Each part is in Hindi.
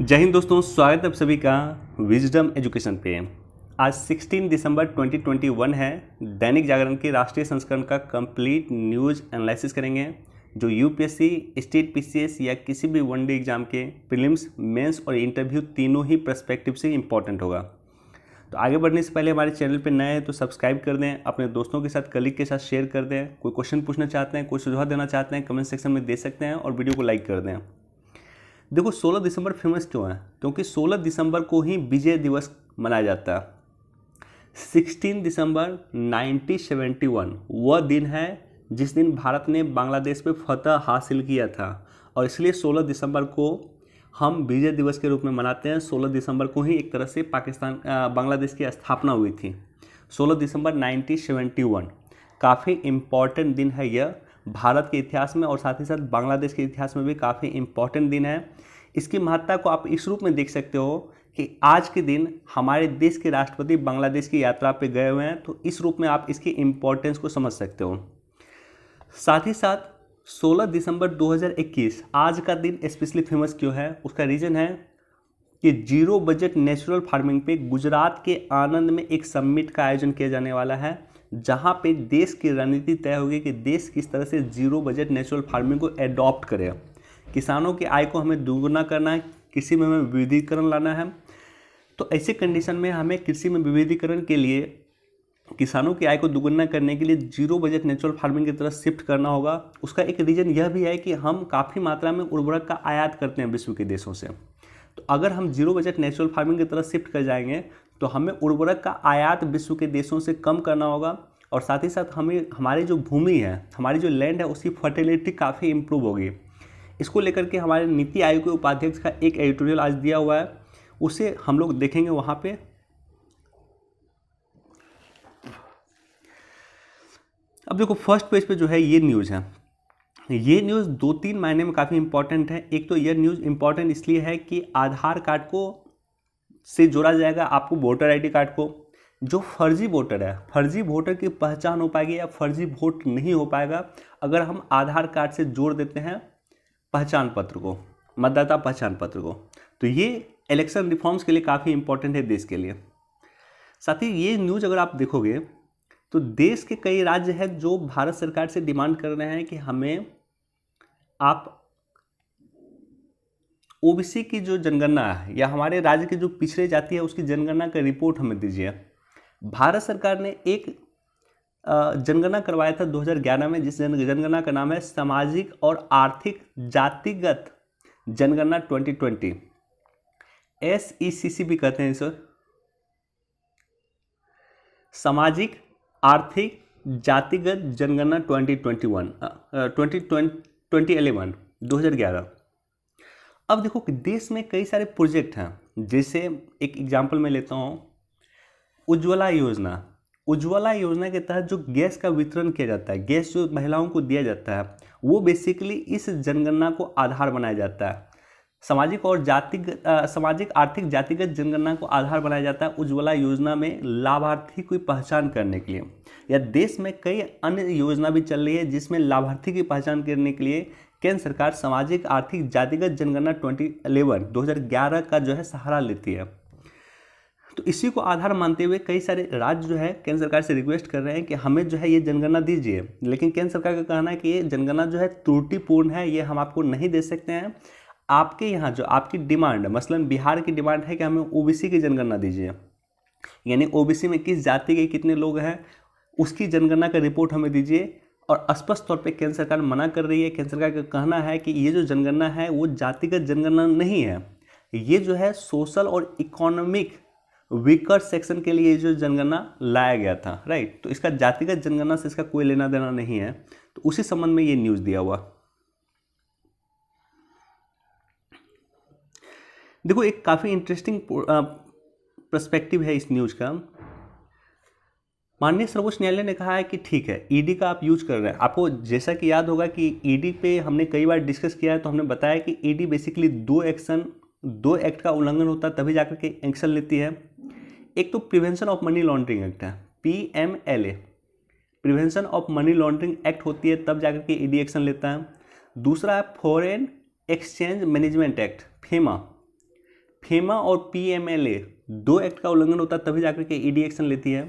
जय हिंद दोस्तों, स्वागत है आप सभी का विजडम एजुकेशन पे। आज 16 दिसंबर 2021 है। दैनिक जागरण के राष्ट्रीय संस्करण का कंप्लीट न्यूज़ एनालिसिस करेंगे जो यूपीएससी, स्टेट पीसीएस या किसी भी वनडे एग्जाम के प्रीलिम्स, मेंस और इंटरव्यू तीनों ही पर्सपेक्टिव से इंपॉर्टेंट होगा। तो आगे बढ़ने से पहले हमारे चैनल पे नए हैं तो सब्सक्राइब कर दें, अपने दोस्तों के साथ, कलीग के साथ शेयर कर दें। कोई क्वेश्चन पूछना चाहते हैं, कोई सुझाव देना चाहते हैं, कमेंट सेक्शन में दे सकते हैं और वीडियो को लाइक कर दें। देखो 16 दिसंबर फेमस क्यों है? क्योंकि 16 दिसंबर को ही विजय दिवस मनाया जाता है। 16 दिसंबर 1971 वह दिन है जिस दिन भारत ने बांग्लादेश पे फतह हासिल किया था और इसलिए 16 दिसंबर को हम विजय दिवस के रूप में मनाते हैं। 16 दिसंबर को ही एक तरह से बांग्लादेश की स्थापना हुई थी। 16 दिसंबर 1971 काफ़ी इम्पॉर्टेंट दिन है यह भारत के इतिहास में और साथ ही साथ बांग्लादेश के इतिहास में भी काफ़ी इम्पॉर्टेंट दिन है। इसकी महत्ता को आप इस रूप में देख सकते हो कि आज के दिन हमारे देश के राष्ट्रपति बांग्लादेश की यात्रा पे गए हुए हैं, तो इस रूप में आप इसकी इम्पोर्टेंस को समझ सकते हो। साथ ही साथ 16 दिसंबर 2021 आज का दिन स्पेशली फेमस क्यों है? उसका रीज़न है कि जीरो बजट नेचुरल फार्मिंग पे गुजरात के आनंद में एक समिट का आयोजन किया जाने वाला है, जहां पे देश की रणनीति तय होगी कि देश किस तरह से जीरो बजट नेचुरल फार्मिंग को एडॉप्ट करे। किसानों की आय को हमें दोगुना करना है, कृषि में हमें विविधीकरण लाना है। तो ऐसे कंडीशन में हमें कृषि में विविधीकरण के लिए, किसानों की आय को दोगुना करने के लिए जीरो बजट नेचुरल फार्मिंग की तरफ शिफ्ट करना होगा। उसका एक रीज़न यह भी है कि हम काफ़ी मात्रा में उर्वरक का आयात करते हैं विश्व के देशों से। तो अगर हम जीरो बजट नेचुरल फार्मिंग की तरफ शिफ्ट कर जाएंगे तो हमें उर्वरक का आयात विश्व के देशों से कम करना होगा और साथ ही साथ हमें हमारी जो भूमि है, हमारी जो लैंड है, उसकी फर्टिलिटी काफ़ी इंप्रूव होगी। इसको लेकर के हमारे नीति आयोग के उपाध्यक्ष का एक एडिटोरियल आज दिया हुआ है, उसे हम लोग देखेंगे वहाँ पे। अब देखो फर्स्ट पेज पे जो है ये न्यूज़ है। ये न्यूज़ दो तीन मायने में काफ़ी इंपॉर्टेंट है। एक तो यह न्यूज़ इंपॉर्टेंट इसलिए है कि आधार कार्ड को से जोड़ा जाएगा आपको वोटर आईडी कार्ड को। जो फर्जी वोटर है, फर्जी वोटर की पहचान हो पाएगी या फर्जी वोट नहीं हो पाएगा अगर हम आधार कार्ड से जोड़ देते हैं पहचान पत्र को, मतदाता पहचान पत्र को। तो ये इलेक्शन रिफॉर्म्स के लिए काफ़ी इंपॉर्टेंट है देश के लिए। साथ ही ये न्यूज़ अगर आप देखोगे तो देश के कई राज्य हैं जो भारत सरकार से डिमांड कर रहे हैं कि हमें आप ओबीसी की जो जनगणना है या हमारे राज्य की जो पिछड़े जाति है उसकी जनगणना का रिपोर्ट हमें दीजिए। भारत सरकार ने एक जनगणना करवाया था 2011 में, जिस जनगणना का नाम है सामाजिक और आर्थिक जातिगत जनगणना 2020। SECC भी कहते हैं इसे, सामाजिक आर्थिक जातिगत जनगणना 2011। अब देखो कि देश में कई सारे प्रोजेक्ट हैं, जैसे एक एग्जांपल मैं लेता हूँ, उज्ज्वला योजना। उज्ज्वला योजना के तहत जो गैस का वितरण किया जाता है, गैस जो महिलाओं को दिया जाता है, वो बेसिकली इस जनगणना को आधार बनाया जाता है। सामाजिक आर्थिक जातिगत जनगणना को आधार बनाया जाता है उज्ज्वला योजना में लाभार्थी की पहचान करने के लिए। या देश में कई अन्य योजना भी चल रही है जिसमें लाभार्थी की पहचान करने के लिए केंद्र सरकार सामाजिक आर्थिक जातिगत जनगणना 2011 का जो है सहारा लेती है। तो इसी को आधार मानते हुए कई सारे राज्य जो है केंद्र सरकार से रिक्वेस्ट कर रहे हैं कि हमें जो है ये जनगणना दीजिए, लेकिन केंद्र सरकार का कहना है कि ये जनगणना जो है त्रुटिपूर्ण है, ये हम आपको नहीं दे सकते हैं। आपके यहाँ जो आपकी डिमांड, मसलन बिहार की डिमांड है कि हमें ओबीसी की जनगणना दीजिए, यानी ओबीसी में किस जाति के कितने लोग हैं उसकी जनगणना का रिपोर्ट हमें दीजिए। और स्पष्ट तौर पे केंद्र सरकार मना कर रही है। केंद्र सरकार का कहना है कि ये जो जनगणना है वो जातिगत जनगणना नहीं है, ये जो है सोशल और इकोनॉमिक वीकर सेक्शन के लिए जो जनगणना लाया गया था, राइट। तो इसका जातिगत जनगणना से इसका कोई लेना देना नहीं है। तो उसी संबंध में ये न्यूज़ दिया हुआ। देखो एक काफ़ी इंटरेस्टिंग पर्सपेक्टिव है इस न्यूज़ का। माननीय सर्वोच्च न्यायालय ने कहा है कि ठीक है, ईडी का आप यूज कर रहे हैं। आपको जैसा कि याद होगा कि ईडी पे हमने कई बार डिस्कस किया है, तो हमने बताया कि ईडी बेसिकली दो एक्ट का उल्लंघन होता है तभी जाकर के एक्शन लेती है। एक तो prevention of money laundering act है, PMLA, prevention of money laundering act होती है तब जाकर के ईडी एक्शन लेता है। दूसरा है foreign exchange management act, FEMA, FEMA और पीएमएलए 2 एक्ट का उल्लंघन होता है तभी जाकर के ईडी एक्शन लेती है।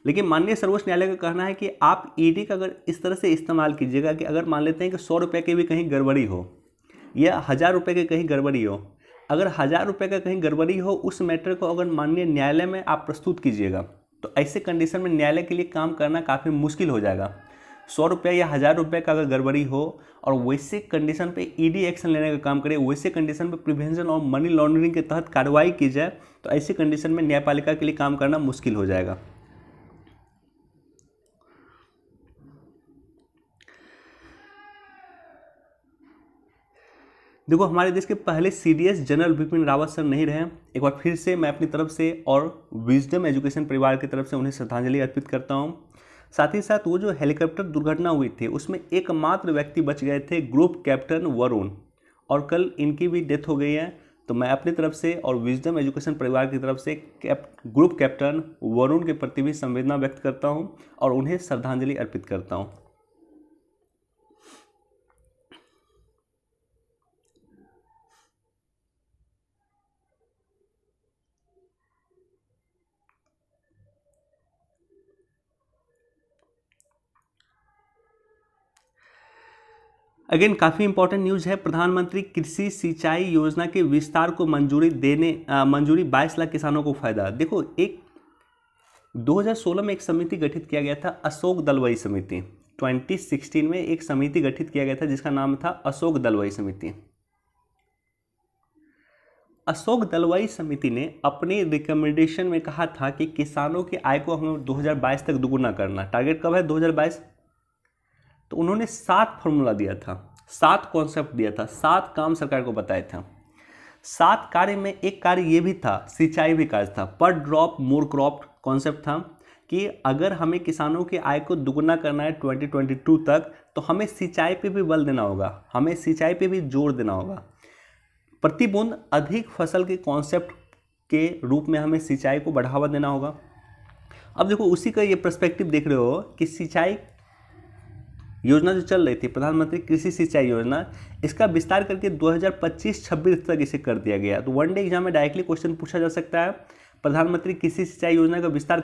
लेकिन माननीय सर्वोच्च न्यायालय का कहना है कि आप ईडी का अगर इस तरह से इस्तेमाल कीजिएगा कि अगर मान लेते हैं कि 100 रुपये की भी कहीं गड़बड़ी हो या 1000 रुपये की कहीं गड़बड़ी हो, अगर 1000 रुपये का कहीं गड़बड़ी हो, उस मैटर को अगर माननीय न्यायालय में आप प्रस्तुत कीजिएगा तो ऐसे कंडीशन में न्यायालय के लिए काम करना काफ़ी मुश्किल हो जाएगा। 100 रुपये या 1000 रुपये का अगर गड़बड़ी हो और वैसे कंडीशन पे ईडी एक्शन लेने का काम करे, वैसे कंडीशन पे प्रिवेंशन और मनी लॉन्ड्रिंग के तहत कार्रवाई की जाए, तो ऐसी कंडीशन में न्यायपालिका के लिए काम करना मुश्किल हो जाएगा। देखो, हमारे देश के पहले CDS general Bipin Rawat sir नहीं रहे। एक बार फिर से मैं अपनी तरफ से और विजडम एजुकेशन परिवार की तरफ से उन्हें श्रद्धांजलि अर्पित करता हूं। साथ ही साथ वो जो हेलीकॉप्टर दुर्घटना हुई थी उसमें एकमात्र व्यक्ति बच गए थे, ग्रुप कैप्टन वरुण, और कल इनकी भी डेथ हो गई है। तो मैं अपनी तरफ से और विजडम एजुकेशन परिवार की तरफ से ग्रुप कैप्टन वरुण के प्रति भी संवेदना व्यक्त करता हूं और उन्हें श्रद्धांजलि अर्पित करता हूं। अगेन काफ़ी इंपॉर्टेंट न्यूज़ है। प्रधानमंत्री कृषि सिंचाई योजना के विस्तार को मंजूरी 22 लाख किसानों को फायदा। देखो, 2016 में एक समिति गठित किया गया था, अशोक दलवाई समिति। 2016 में एक समिति गठित किया गया था जिसका नाम था अशोक दलवाई समिति। अशोक दलवाई समिति ने अपने रिकमेंडेशन में कहा था कि किसानों की आय को हमें 2022 तक दुगुना करना। टारगेट कब है? 2022। तो उन्होंने 7 फॉर्मूला दिया था, 7 कॉन्सेप्ट दिया था, 7 काम सरकार को बताए थे। 7 कार्य में एक कार्य ये भी था, सिंचाई भी कार्य था। पर ड्रॉप मोर क्रॉप कॉन्सेप्ट था कि अगर हमें किसानों की आय को दुगुना करना है 2022 तक, तो हमें सिंचाई पे भी बल देना होगा, हमें सिंचाई पे भी जोर देना होगा। प्रति बूंद अधिक फसल के कॉन्सेप्ट के रूप में हमें सिंचाई को बढ़ावा देना होगा। अब देखो, उसी का ये पर्सपेक्टिव देख रहे हो कि सिंचाई योजना जो चल रही थी, प्रधानमंत्री कृषि सिंचाई योजना, इसका विस्तार करके 2025-26 तक इसे कर दिया गया। तो वन डे एग्जाम में डायरेक्टली क्वेश्चन पूछा जा सकता है, प्रधानमंत्री कृषि सिंचाई योजना का विस्तार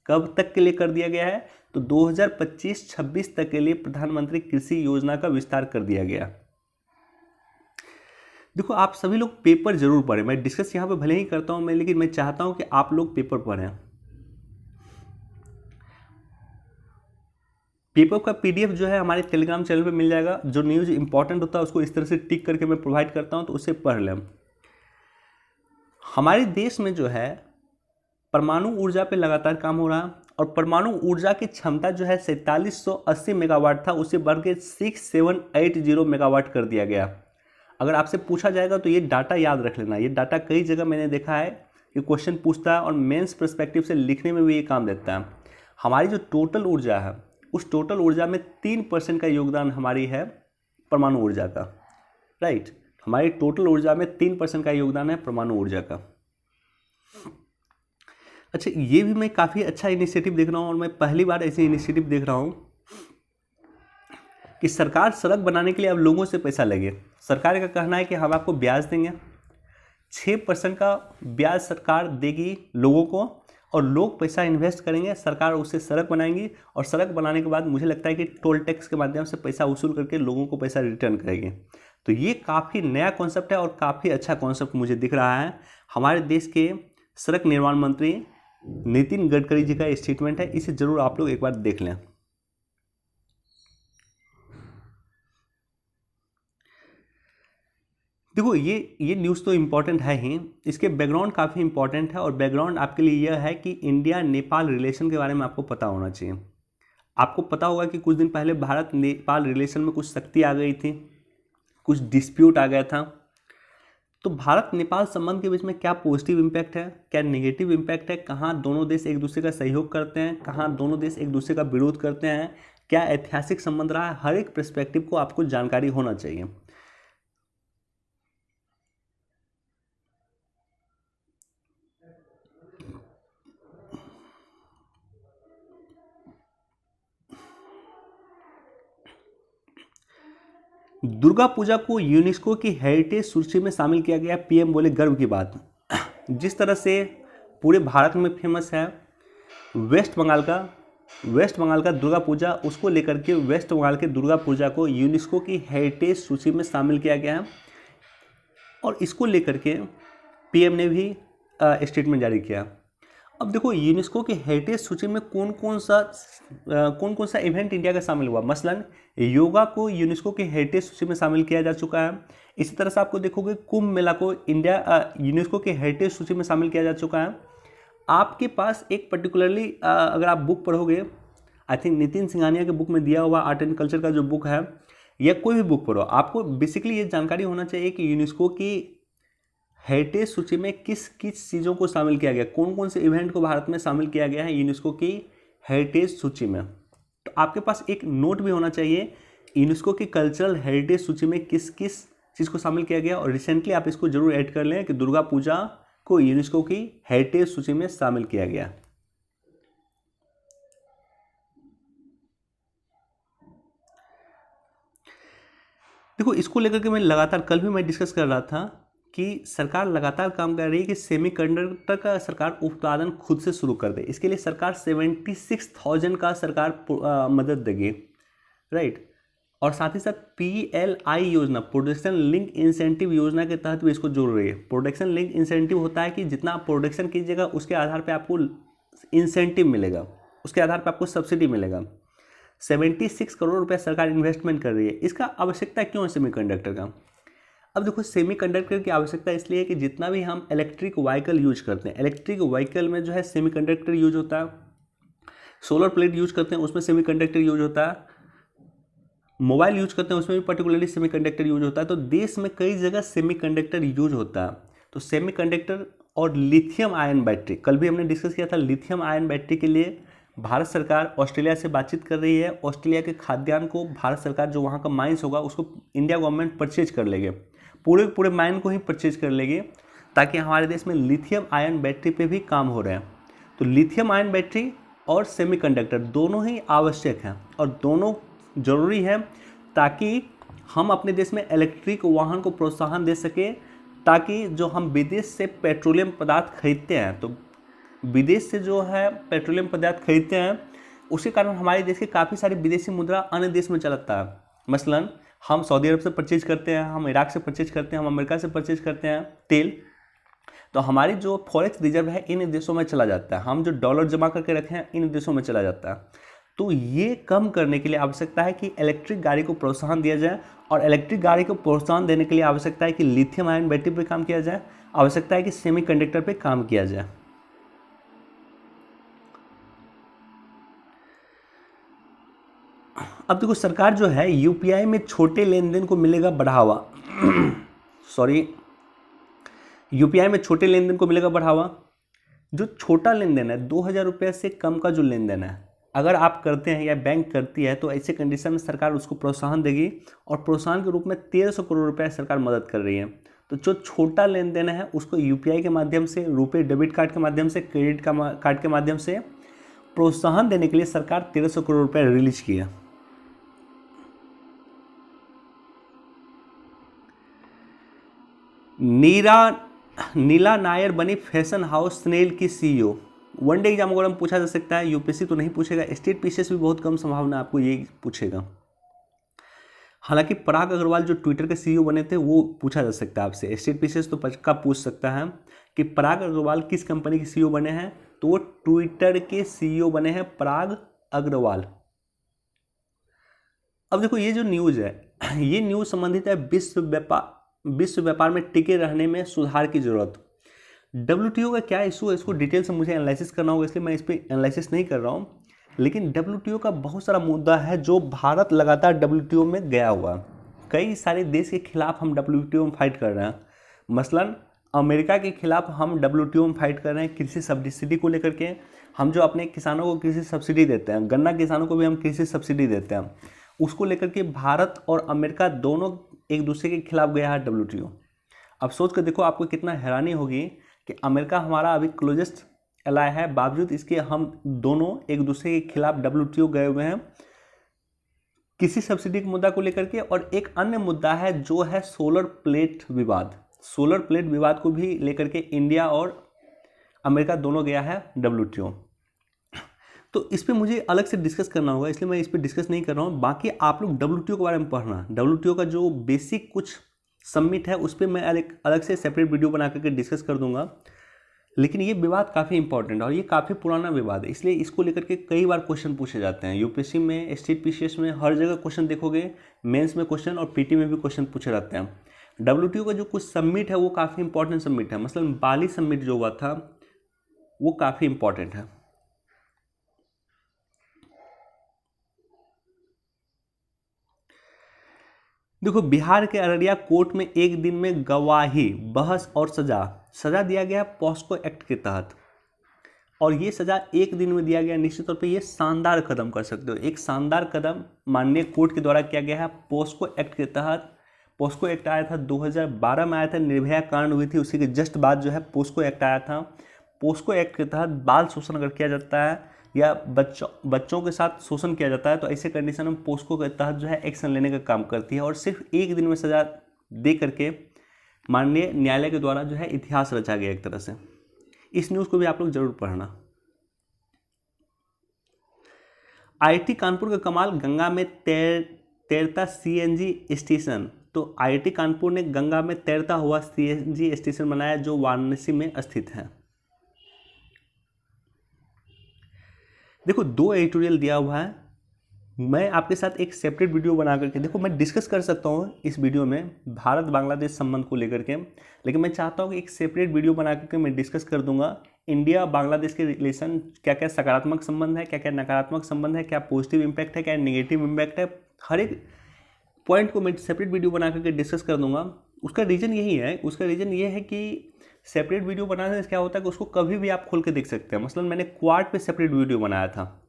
कब तक के लिए कर दिया गया है? तो 2025-26 तक के लिए प्रधानमंत्री कृषि योजना का विस्तार कर दिया गया। देखो, आप सभी लोग पेपर जरूर पढ़ें। मैं डिस्कस यहाँ पे भले ही करता हूँ लेकिन मैं चाहता हूँ कि आप लोग पेपर पढ़ें। पेपर का पीडीएफ जो है हमारे टेलीग्राम चैनल पे मिल जाएगा। जो न्यूज़ इंपॉर्टेंट होता है उसको इस तरह से टिक करके मैं प्रोवाइड करता हूँ, तो उसे पढ़ लें। हमारे देश में जो है परमाणु ऊर्जा पे लगातार काम हो रहा है और परमाणु ऊर्जा की क्षमता जो है 4780 मेगावाट था, उसे बढ़ के 6780 मेगावाट कर दिया गया। अगर आपसे पूछा जाएगा तो ये डाटा याद रख लेना। ये डाटा कई जगह मैंने देखा है कि क्वेश्चन पूछता है और मेंस पर्सपेक्टिव से लिखने में भी ये काम देता है। हमारी जो टोटल ऊर्जा है उस टोटल ऊर्जा में 3% का योगदान हमारी है परमाणु ऊर्जा का, राइट। हमारी टोटल ऊर्जा में 3% का योगदान है परमाणु ऊर्जा का। अच्छा, ये भी मैं काफ़ी अच्छा इनिशिएटिव देख रहा हूँ और मैं पहली बार ऐसे इनिशिएटिव देख रहा हूँ कि सरकार सड़क बनाने के लिए अब लोगों से पैसा लेगी। सरकार का कहना है कि हम आपको ब्याज देंगे, 6% का ब्याज सरकार देगी लोगों को और लोग पैसा इन्वेस्ट करेंगे, सरकार उससे सड़क बनाएंगी और सड़क बनाने के बाद मुझे लगता है कि टोल टैक्स के माध्यम से पैसा वसूल करके लोगों को पैसा रिटर्न करेंगे। तो ये काफ़ी नया कॉन्सेप्ट है और काफ़ी अच्छा कॉन्सेप्ट मुझे दिख रहा है। हमारे देश के सड़क निर्माण मंत्री नितिन गडकरी जी का स्टेटमेंट है, इसे जरूर आप लोग एक बार देख लें। देखो, ये न्यूज़ तो इम्पॉर्टेंट है ही, इसके बैकग्राउंड काफ़ी इम्पॉर्टेंट है और बैकग्राउंड आपके लिए यह है कि इंडिया नेपाल रिलेशन के बारे में आपको पता होना चाहिए। आपको पता होगा कि कुछ दिन पहले भारत नेपाल रिलेशन में कुछ सख्ती आ गई थी, कुछ डिस्प्यूट आ गया था। तो भारत नेपाल संबंध के बीच में क्या पॉजिटिव इम्पैक्ट है, क्या नेगेटिव इम्पैक्ट है, कहाँ दोनों देश एक दूसरे का सहयोग करते हैं, कहाँ दोनों देश एक दूसरे का विरोध करते हैं, क्या ऐतिहासिक संबंध रहा है, हर एक पर्सपेक्टिव को आपको जानकारी होना चाहिए। दुर्गा पूजा को यूनेस्को की हेरिटेज सूची में शामिल किया गया, पीएम बोले गर्व की बात। जिस तरह से पूरे भारत में फेमस है वेस्ट बंगाल का दुर्गा पूजा, उसको लेकर के वेस्ट बंगाल के दुर्गा पूजा को यूनेस्को की हेरिटेज सूची में शामिल किया गया है और इसको लेकर के पीएम ने भी स्टेटमेंट जारी किया। अब देखो यूनेस्को की हेरिटेज सूची में कौन कौन सा इवेंट इंडिया का शामिल हुआ। मसलन योगा को यूनेस्को की हेरिटेज सूची में शामिल किया जा चुका है। इसी तरह से आपको देखोगे कुंभ मेला को यूनेस्को की हेरिटेज सूची में शामिल किया जा चुका है। आपके पास एक पर्टिकुलरली अगर आप बुक पढ़ोगे, आई थिंक नितिन सिंघानिया के बुक में दिया हुआ आर्ट एंड कल्चर का जो बुक है या कोई भी बुक पढ़ो, आपको बेसिकली ये जानकारी होना चाहिए कि यूनेस्को की हेरिटेज सूची में किस किस चीज़ों को शामिल किया गया, कौन कौन से इवेंट को भारत में शामिल किया गया है यूनेस्को की हेरिटेज सूची में। तो आपके पास एक नोट भी होना चाहिए यूनेस्को की कल्चरल हेरिटेज सूची में किस किस चीज़ को शामिल किया गया। और रिसेंटली आप इसको जरूर ऐड कर लें कि दुर्गा पूजा को यूनेस्को की हेरिटेज सूची में शामिल किया गया। देखो इसको लेकर के मैं लगातार कल भी मैं डिस्कस कर रहा था कि सरकार लगातार काम कर रही है कि सेमीकंडक्टर का सरकार उत्पादन खुद से शुरू कर दे। इसके लिए सरकार 76,000 का सरकार मदद देगी, राइट। और साथ ही साथ PLI योजना, प्रोडक्शन लिंक इंसेंटिव योजना के तहत भी इसको जोड़ रही है। प्रोडक्शन लिंक इंसेंटिव होता है कि जितना आप प्रोडक्शन कीजिएगा उसके आधार पर आपको इंसेंटिव मिलेगा, उसके आधार पर आपको सब्सिडी मिलेगा। 76 करोड़ रुपया सरकार इन्वेस्टमेंट कर रही है। इसका आवश्यकता क्यों है सेमीकंडक्टर का? अब देखो सेमीकंडक्टर की आवश्यकता इसलिए है कि जितना भी हम इलेक्ट्रिक व्हीकल यूज करते हैं, इलेक्ट्रिक व्हीकल में जो है सेमीकंडक्टर यूज होता है। सोलर प्लेट यूज करते हैं उसमें सेमीकंडक्टर यूज होता है। मोबाइल यूज करते हैं उसमें भी पर्टिकुलरली सेमीकंडक्टर यूज होता है। तो देश में कई जगह सेमीकंडक्टर यूज होता है। तो सेमीकंडक्टर और लिथियम आयन बैटरी, कल भी हमने डिस्कस किया था, लिथियम आयन बैटरी के लिए भारत सरकार ऑस्ट्रेलिया से बातचीत कर रही है। ऑस्ट्रेलिया के खाद्यान्न को भारत सरकार, जो वहाँ का माइंस होगा उसको इंडिया गवर्नमेंट परचेज कर लेंगे, पूरे माइन को ही परचेज कर लेगी, ताकि हमारे देश में लिथियम आयन बैटरी पे भी काम हो रहे हैं। तो लिथियम आयन बैटरी और सेमीकंडक्टर दोनों ही आवश्यक हैं और दोनों ज़रूरी है ताकि हम अपने देश में इलेक्ट्रिक वाहन को प्रोत्साहन दे सके, ताकि जो हम विदेश से पेट्रोलियम पदार्थ खरीदते हैं, तो विदेश से जो है पेट्रोलियम पदार्थ खरीदते हैं उसके कारण हमारे देश की काफ़ी सारी विदेशी मुद्रा अन्य देश में चलता है। मसलन हम सऊदी अरब से परचेज करते हैं, हम इराक से परचेज करते हैं, हम अमेरिका से परचेज करते हैं तेल, तो हमारी जो फॉरेक्स रिजर्व है इन देशों में चला जाता है। हम जो डॉलर जमा करके रखे हैं इन देशों में चला जाता है। तो ये कम करने के लिए आवश्यकता है कि इलेक्ट्रिक गाड़ी को प्रोत्साहन दिया जाए, और इलेक्ट्रिक गाड़ी को प्रोत्साहन देने के लिए आवश्यकता है कि लिथियम आयन बैटरी पे काम किया जाए, आवश्यकता है कि सेमीकंडक्टर पे काम किया जाए। अब देखो सरकार जो है यूपीआई में छोटे लेन देन को मिलेगा बढ़ावा यूपीआई में छोटे लेन देन को मिलेगा बढ़ावा। जो छोटा लेन देन है 2,000 रुपये से कम का जो लेन देन है, अगर आप करते हैं या बैंक करती है, तो ऐसे कंडीशन में सरकार उसको प्रोत्साहन देगी और प्रोत्साहन के रूप में 1,300 करोड़ रुपये सरकार मदद कर रही है। तो जो छोटा लेन देन है उसको यूपीआई के माध्यम से, रुपए डेबिट कार्ड के माध्यम से, क्रेडिट कार्ड के माध्यम से प्रोत्साहन देने के लिए सरकार 1,300 करोड़ रुपये रिलीज की है। नीला नायर बनी फैशन हाउस स्नेल की सीईओ। वनडे एग्जाम अगर हम पूछा जा सकता है, यूपीएससी तो नहीं पूछेगा, स्टेट पीसीएस भी बहुत कम संभावना आपको ये पूछेगा। हालांकि पराग अग्रवाल जो ट्विटर के सीईओ बने थे वो पूछा जा सकता है आपसे, स्टेट पीसीएस तो पक्का पूछ सकता है कि पराग अग्रवाल किस कंपनी के सीईओ बने हैं, तो वो ट्विटर के सीईओ बने हैं पराग अग्रवाल। अब देखो ये जो न्यूज़ है ये न्यूज़ संबंधित है विश्व व्यापार में टिके रहने में सुधार की जरूरत। WTO का क्या इशू है इसको डिटेल से मुझे एनालिसिस करना होगा, इसलिए मैं इस पर एनालिसिस नहीं कर रहा हूँ। लेकिन WTO का बहुत सारा मुद्दा है जो भारत लगातार WTO में गया हुआ। कई सारे देश के खिलाफ हम WTO में फाइट कर रहे हैं। मसलन अमेरिका के खिलाफ हम WTO में फाइट कर रहे हैं कृषि सब्सिडी को लेकर के। हम जो अपने किसानों को कृषि सब्सिडी देते हैं, गन्ना किसानों को भी हम कृषि सब्सिडी देते हैं, उसको लेकर के भारत और अमेरिका दोनों एक दूसरे के खिलाफ गया है WTO। अब सोच कर देखो आपको कितना हैरानी होगी कि अमेरिका हमारा अभी क्लोजेस्ट एलाय है, बावजूद इसके हम दोनों एक दूसरे के खिलाफ WTO गए हुए हैं किसी सब्सिडी के मुद्दा को लेकर के। और एक अन्य मुद्दा है जो है सोलर प्लेट विवाद। सोलर प्लेट विवाद को भी लेकर के इंडिया और अमेरिका दोनों गया है WTO। तो इस पर मुझे अलग से डिस्कस करना होगा, इसलिए मैं इस पर डिस्कस नहीं कर रहा हूँ। बाकी आप लोग WTO के बारे में पढ़ना, WTO का जो बेसिक कुछ सबमिट है उस पर मैं अलग से सेपरेट वीडियो बना करके डिस्कस कर दूंगा। लेकिन ये विवाद काफ़ी इंपॉर्टेंट है और ये काफ़ी पुराना विवाद है, इसलिए इसको लेकर के कई बार क्वेश्चन पूछे जाते हैं। यूपीएससी में, स्टेट PCS में, हर जगह क्वेश्चन देखोगे, मेंस में क्वेश्चन और PT में भी क्वेश्चन पूछे जाते हैं। WTO का जो कुछ सबमिट है वो काफ़ी इंपॉर्टेंट सबमिट है, मसलन बाली सबमिट जो हुआ था वो काफ़ी इंपॉर्टेंट है। देखो, बिहार के अररिया कोर्ट में एक दिन में गवाही, बहस और सजा दिया गया पॉस्को एक्ट के तहत, और ये सजा एक दिन में दिया गया। निश्चित तौर पे ये शानदार कदम कर सकते हो, एक शानदार कदम माननीय कोर्ट के द्वारा किया गया है पॉस्को एक्ट के तहत। पॉस्को एक्ट आया था 2012 में आया था, निर्भया कांड हुई थी उसी के जस्ट बाद जो है पॉस्को एक्ट आया था। पॉस्को एक्ट के तहत बाल शोषण अगर किया जाता है या बच्चों के साथ शोषण किया जाता है तो ऐसे कंडीशन में पॉस्को के तहत जो है एक्शन लेने का काम करती है, और सिर्फ एक दिन में सजा दे करके माननीय न्यायालय के द्वारा जो है इतिहास रचा गया एक तरह से। इस न्यूज़ को भी आप लोग जरूर पढ़ना। IIT कानपुर का कमाल, गंगा में तैरता CNG स्टेशन। तो IIT कानपुर ने गंगा में तैरता हुआ CNG स्टेशन बनाया जो वाराणसी में स्थित है। देखो, 2 एडिटोरियल दिया हुआ है, मैं आपके साथ एक सेपरेट वीडियो बना करके, देखो मैं डिस्कस कर सकता हूँ इस वीडियो में भारत बांग्लादेश संबंध को लेकर के, लेकिन मैं चाहता हूँ कि एक सेपरेट वीडियो बना करके मैं डिस्कस कर दूंगा इंडिया बांग्लादेश के रिलेशन, क्या क्या सकारात्मक संबंध है, क्या क्या नकारात्मक संबंध है, क्या पॉजिटिव इम्पैक्ट है, क्या नेगेटिव इम्पैक्ट है, हर एक पॉइंट को मैं सेपरेट वीडियो बना करके डिस्कस कर दूंगा। उसका रीज़न यही है, उसका रीज़न ये है कि सेपरेट वीडियो बनाने से क्या होता है कि उसको कभी भी आप खोल के देख सकते हैं। मसलन मैंने क्वाड पे सेपरेट वीडियो बनाया था,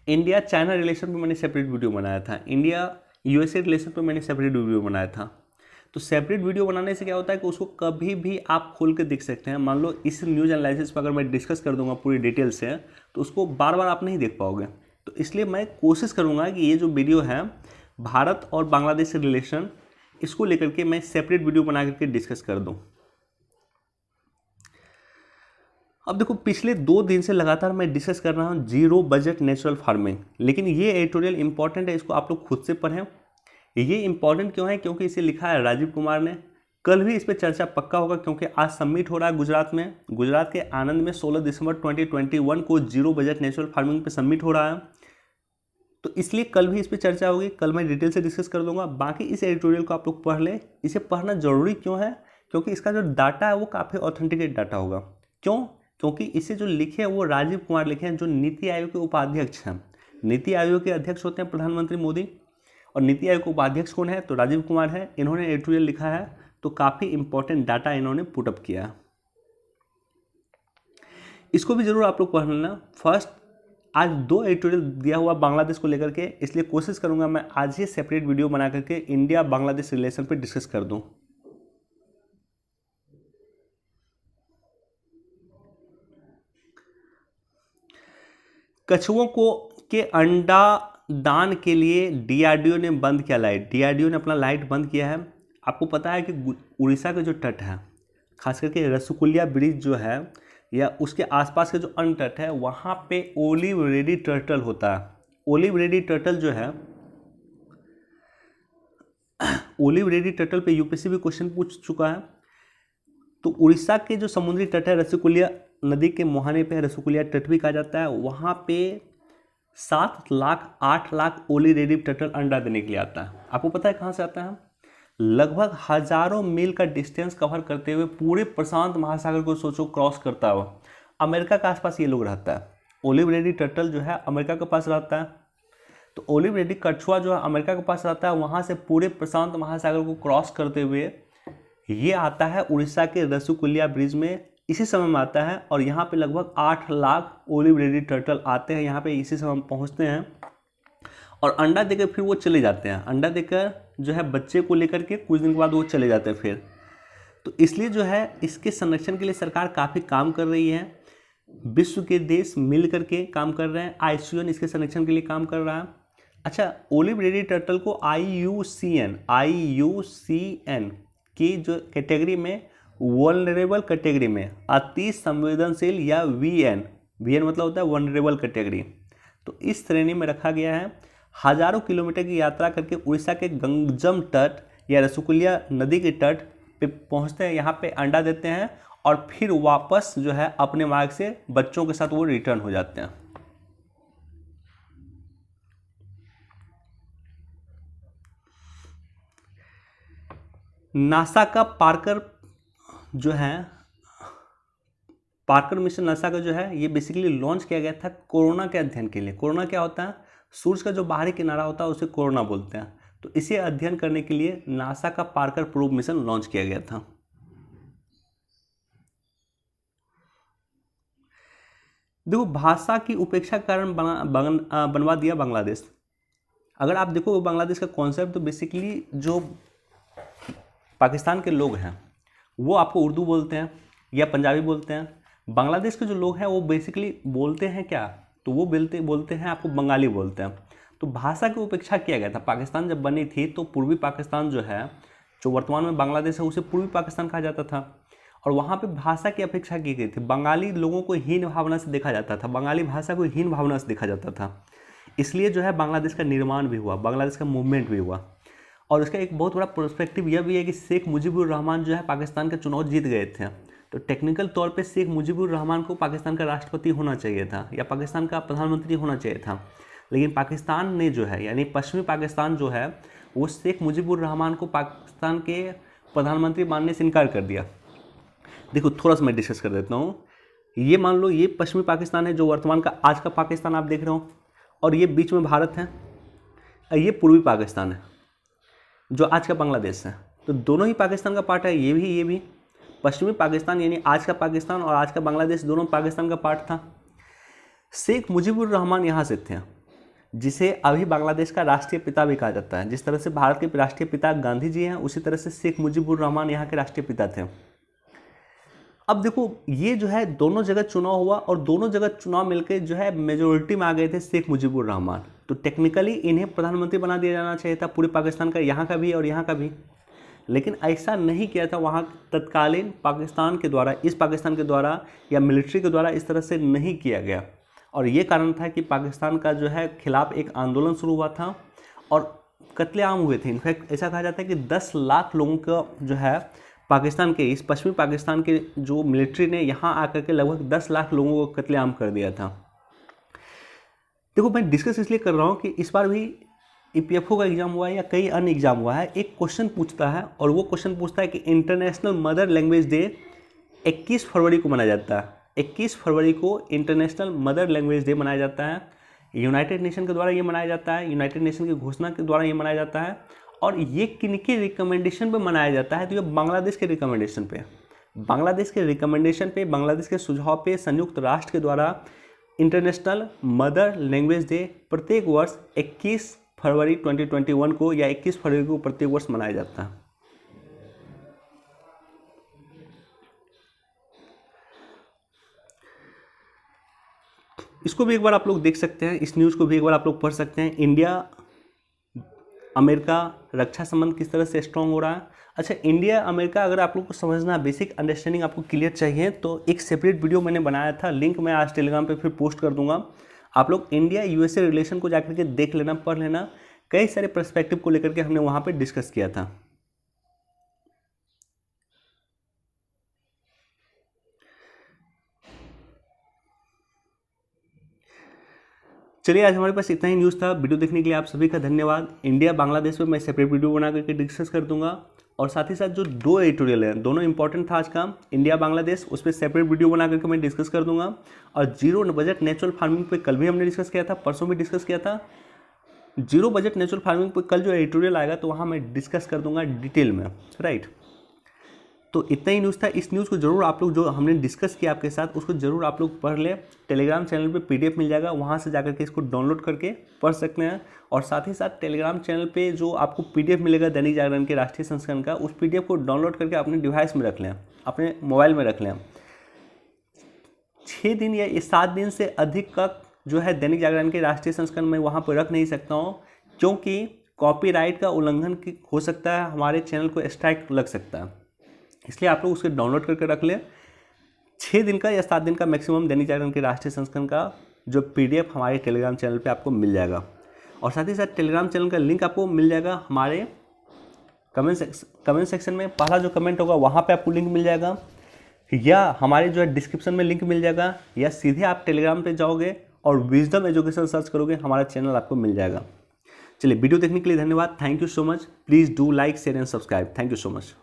इंडिया चाइना रिलेशन पे मैंने सेपरेट वीडियो बनाया था, इंडिया USA रिलेशन पे मैंने सेपरेट वीडियो बनाया था। तो सेपरेट वीडियो बनाने से क्या होता है कि उसको कभी भी आप खोल के देख सकते हैं। मान लो इस न्यूज़ एनालिसिस पर अगर मैं डिस्कस कर दूंगा पूरी डिटेल से तो उसको बार बार आप नहीं देख पाओगे। तो इसलिए मैं कोशिश करूँगा कि ये जो वीडियो है भारत और बांग्लादेश रिलेशन, इसको लेकर के मैं सेपरेट वीडियो बना करके डिस्कस कर दूँ। अब देखो, पिछले 2 दिन से लगातार मैं डिस्कस कर रहा हूँ जीरो बजट नेचुरल फार्मिंग, लेकिन ये एडिटोरियल इंपॉर्टेंट है, इसको आप लोग खुद से पढ़ें। ये इंपॉर्टेंट क्यों है? क्योंकि इसे लिखा है राजीव कुमार ने। कल भी इस पर चर्चा पक्का होगा क्योंकि आज सबमिट हो रहा है गुजरात में, गुजरात के आनंद में 16 दिसंबर 2021 को जीरो बजट नेचुरल फार्मिंग पे सबमिट हो रहा है। तो इसलिए कल भी इस पर चर्चा होगी, कल मैं डिटेल से डिस्कस कर दूंगा। बाकी इस एडिटोरियल को आप लोग पढ़ लें। इसे पढ़ना जरूरी क्यों है? क्योंकि इसका जो डाटा है वो काफ़ी ऑथेंटिकेट डाटा होगा। क्यों? क्योंकि इसे जो लिखे हैं वो राजीव कुमार लिखे हैं, जो नीति आयोग के उपाध्यक्ष हैं। नीति आयोग के अध्यक्ष होते हैं प्रधानमंत्री मोदी, और नीति आयोग के उपाध्यक्ष कौन है? तो राजीव कुमार है। इन्होंने एडिटोरियल लिखा है, तो काफ़ी इंपॉर्टेंट डाटा इन्होंने पुटअप किया है। इसको भी जरूर आप लोग पढ़ लेना। फर्स्ट, आज 2 एडिटोरियल दिया हुआ बांग्लादेश को लेकर के, इसलिए कोशिश करूंगा मैं आज ही सेपरेट वीडियो बना करके इंडिया बांग्लादेश रिलेशन पर डिस्कस कर दूं। कछुओं के अंडा दान के लिए DRDO ने बंद किया लाइट। DRDO ने अपना लाइट बंद किया है। आपको पता है कि उड़ीसा के जो तट है, खास करके रसकुलिया ब्रिज जो है या उसके आसपास के जो अन्य तट है, वहाँ पे ओलिव रेडी टर्टल होता है। ओलिव रेडी टर्टल जो है, ओलिव रेडी टर्टल पे UPSC भी क्वेश्चन पूछ चुका है। तो उड़ीसा के जो समुद्री तट है, रसकुलिया नदी के मुहाने पे रसकुलिया तट भी कहा जाता है, वहाँ पे 7 लाख 8 लाख ओली रेडी टर्टल अंडा देने के लिए आता है। आपको पता है कहाँ से आता है? लगभग हजारों मील का डिस्टेंस कवर करते हुए पूरे प्रशांत महासागर को सोचो क्रॉस करता हुआ अमेरिका के आसपास ये लोग रहता है। ओलिव रेडी टर्टल जो है अमेरिका के पास रहता है, तो ओलिव रेडी कछुआ जो है अमेरिका के पास रहता है, वहाँ से पूरे प्रशांत महासागर को क्रॉस करते हुए ये आता है उड़ीसा के रसकुलिया ब्रिज में, इसी समय में आता है। और यहाँ पे लगभग 8 लाख ओलिव रेडी टर्टल आते हैं, यहाँ पे इसी समय पहुँचते हैं और अंडा देकर फिर वो चले जाते हैं। अंडा देकर जो है बच्चे को लेकर के कुछ दिन के बाद वो चले जाते हैं फिर। तो इसलिए जो है इसके संरक्षण के लिए सरकार काफ़ी काम कर रही है, विश्व के देश मिल करके काम कर रहे हैं। IUCN इसके संरक्षण के लिए काम कर रहा है। अच्छा, ओलिव रेडी टर्टल को IUCN की जो कैटेगरी में वल्नरेबल कैटेगरी में अति संवेदनशील या वीएन मतलब होता है वल्नरेबल कैटेगरी, तो इस श्रेणी में रखा गया है। हजारों किलोमीटर की यात्रा करके उड़ीसा के गंगजम तट या रसुकुलिया नदी के तट पे पहुंचते हैं, यहाँ पे अंडा देते हैं और फिर वापस जो है अपने मार्ग से बच्चों के साथ वो रिटर्न हो जाते हैं। नासा का पार्कर मिशन नासा का जो है ये बेसिकली लॉन्च किया गया था कोरोना के अध्ययन के लिए। कोरोना क्या होता है? सूरज का जो बाहरी किनारा होता है उसे कोरोना बोलते हैं। तो इसे अध्ययन करने के लिए नासा का पार्कर प्रोब मिशन लॉन्च किया गया था। देखो, भाषा की उपेक्षा के कारण बनवा दिया बांग्लादेश। अगर आप देखो बांग्लादेश का कॉन्सेप्ट, तो बेसिकली जो पाकिस्तान के लोग हैं वो आपको उर्दू बोलते हैं या पंजाबी बोलते हैं। बांग्लादेश के जो लोग हैं वो बेसिकली बोलते हैं क्या? तो वो बोलते हैं आपको बंगाली बोलते हैं। तो भाषा की उपेक्षा किया गया था। पाकिस्तान जब बनी थी तो पूर्वी पाकिस्तान जो है, जो वर्तमान में बांग्लादेश है, उसे पूर्वी पाकिस्तान कहा जाता था और वहाँ पे भाषा की अपेक्षा की गई थी। बंगाली लोगों को हीन भावना से देखा जाता था, बंगाली भाषा को हीन भावना से देखा जाता था। इसलिए जो है बांग्लादेश का निर्माण भी हुआ, बांग्लादेश का मूवमेंट भी हुआ। और उसका एक बहुत बड़ा पर्सपेक्टिव यह भी है कि शेख मुजीबुर रहमान जो है पाकिस्तान का चुनाव जीत गए थे। तो टेक्निकल तौर पे शेख मुजीबुर रहमान को पाकिस्तान का राष्ट्रपति होना चाहिए था या पाकिस्तान का प्रधानमंत्री होना चाहिए था, लेकिन पाकिस्तान ने जो है, यानी पश्चिमी पाकिस्तान जो है, वो शेख मुजीबुर रहमान को पाकिस्तान के प्रधानमंत्री मानने से इनकार कर दिया। देखो, थोड़ा सा मैं डिस्कस कर देता हूँ। ये मान लो ये पश्चिमी पाकिस्तान है, जो वर्तमान का आज का पाकिस्तान आप देख रहे हो, और ये बीच में भारत है, और ये पूर्वी पाकिस्तान है जो आज का बांग्लादेश है। तो दोनों ही पाकिस्तान का पार्ट है, ये भी। पश्चिमी पाकिस्तान यानी आज का पाकिस्तान और आज का बांग्लादेश दोनों पाकिस्तान का पार्ट था। शेख मुजीबुर रहमान यहाँ से थे, जिसे अभी बांग्लादेश का राष्ट्रीय पिता भी कहा जाता है। जिस तरह से भारत के राष्ट्रीय पिता गांधी जी हैं, उसी तरह से शेख मुजीबुर रहमान यहाँ के राष्ट्रीय पिता थे। अब देखो, ये जो है दोनों जगह चुनाव हुआ और दोनों जगह चुनाव मिलकर जो है मेजोरिटी में आ गए थे शेख मुजीबुर रहमान। तो टेक्निकली इन्हें प्रधानमंत्री बना दिया जाना चाहिए था, पूरे पाकिस्तान का, यहाँ का भी और यहाँ का भी, लेकिन ऐसा नहीं किया था वहाँ तत्कालीन पाकिस्तान के द्वारा, इस पाकिस्तान के द्वारा या मिलिट्री के द्वारा इस तरह से नहीं किया गया। और ये कारण था कि पाकिस्तान का जो है खिलाफ एक आंदोलन शुरू हुआ था और कत्लेआम हुए थे। इनफैक्ट ऐसा कहा जाता है कि 10 लाख लोगों का जो है पाकिस्तान के, इस पश्चिमी पाकिस्तान के जो मिलिट्री ने यहाँ आकर के लगभग 10 लाख लोगों को कत्लेआम कर दिया था। देखो, मैं डिस्कस इसलिए कर रहा हूँ कि इस बार भी ईपीएफओ का एग्जाम हुआ है या कई अन्य एग्जाम हुआ है, एक क्वेश्चन पूछता है और वो क्वेश्चन पूछता है कि इंटरनेशनल मदर लैंग्वेज डे 21 फरवरी को मनाया जाता है। 21 फरवरी को इंटरनेशनल मदर लैंग्वेज डे मनाया जाता है। यूनाइटेड नेशन के द्वारा ये मनाया जाता है, यूनाइटेड नेशन की घोषणा के द्वारा ये मनाया जाता है। और ये किनके रिकमेंडेशन पे मनाया जाता है? तो ये बांग्लादेश के रिकमेंडेशन पे, बांग्लादेश के सुझाव पे संयुक्त राष्ट्र के द्वारा इंटरनेशनल मदर लैंग्वेज डे प्रत्येक वर्ष 21 फरवरी 2021 को या 21 फरवरी को प्रत्येक वर्ष मनाया जाता है। इसको भी एक बार आप लोग देख सकते हैं, इस न्यूज़ को भी एक बार आप लोग पढ़ सकते हैं। इंडिया अमेरिका रक्षा संबंध किस तरह से स्ट्रॉन्ग हो रहा है। अच्छा, इंडिया अमेरिका अगर आप लोग को समझना, बेसिक अंडरस्टैंडिंग आपको क्लियर चाहिए, तो एक सेपरेट वीडियो मैंने बनाया था, लिंक मैं आज टेलीग्राम पे फिर पोस्ट कर दूंगा। आप लोग इंडिया यूएसए रिलेशन को जाकर के देख लेना, पढ़ लेना। कई सारे पर्सपेक्टिव को लेकर के हमने वहाँ पे डिस्कस किया था। चलिए, आज हमारे पास इतना ही न्यूज़ था। वीडियो देखने के लिए आप सभी का धन्यवाद। इंडिया बांग्लादेश पे मैं सेपरेट वीडियो बना करके डिस्कस कर दूंगा और साथ ही साथ जो 2 एडिटोरियल हैं, दोनों इंपॉर्टेंट था आज का, इंडिया बांग्लादेश, उस पर सेपरेट वीडियो बना करके मैं डिस्कस कर दूंगा। और जीरो बजट नेचुरल फार्मिंग पे कल भी हमने डिस्कस किया था, परसों भी डिस्कस किया था। जीरो बजट नेचुरल फार्मिंग पे कल जो एडिटोरियल आएगा तो वहाँ मैं डिस्कस कर दूंगा डिटेल में, राइट। तो इतना ही न्यूज़ था। इस न्यूज़ को जरूर आप लोग, जो हमने डिस्कस किया आपके साथ, उसको जरूर आप लोग पढ़ लें। टेलीग्राम चैनल पे पीडीएफ मिल जाएगा, वहाँ से जाकर के इसको डाउनलोड करके पढ़ सकते हैं। और साथ ही साथ टेलीग्राम चैनल पे जो आपको पीडीएफ मिलेगा दैनिक जागरण के राष्ट्रीय संस्करण का, उस पीडीएफ को डाउनलोड करके अपने डिवाइस में रख लें, अपने मोबाइल में रख लें। 6 दिन या 7 दिन से अधिक का जो है दैनिक जागरण के राष्ट्रीय संस्करण में वहाँ पर रख नहीं सकता हूँ, क्योंकि कॉपीराइट का उल्लंघन हो सकता है, हमारे चैनल को स्ट्राइक लग सकता है। इसलिए आप लोग उसके डाउनलोड करके रख लें। 6 दिन का या 7 दिन का मैक्सिमम दैनिक जागरण के राष्ट्रीय संस्करण का जो PDF हमारे टेलीग्राम चैनल पे आपको मिल जाएगा। और साथ ही साथ टेलीग्राम चैनल का लिंक आपको मिल जाएगा हमारे कमेंट सेक्शन में। पहला जो कमेंट होगा वहाँ पे आपको लिंक मिल जाएगा, या हमारे जो है डिस्क्रिप्शन में लिंक मिल जाएगा, या सीधे आप टेलीग्राम पे जाओगे और विजडम एजुकेशन सर्च करोगे, हमारा चैनल आपको मिल जाएगा। चलिए, वीडियो देखने के लिए धन्यवाद। Thank you so much. Please do like, share and subscribe. Thank you so much.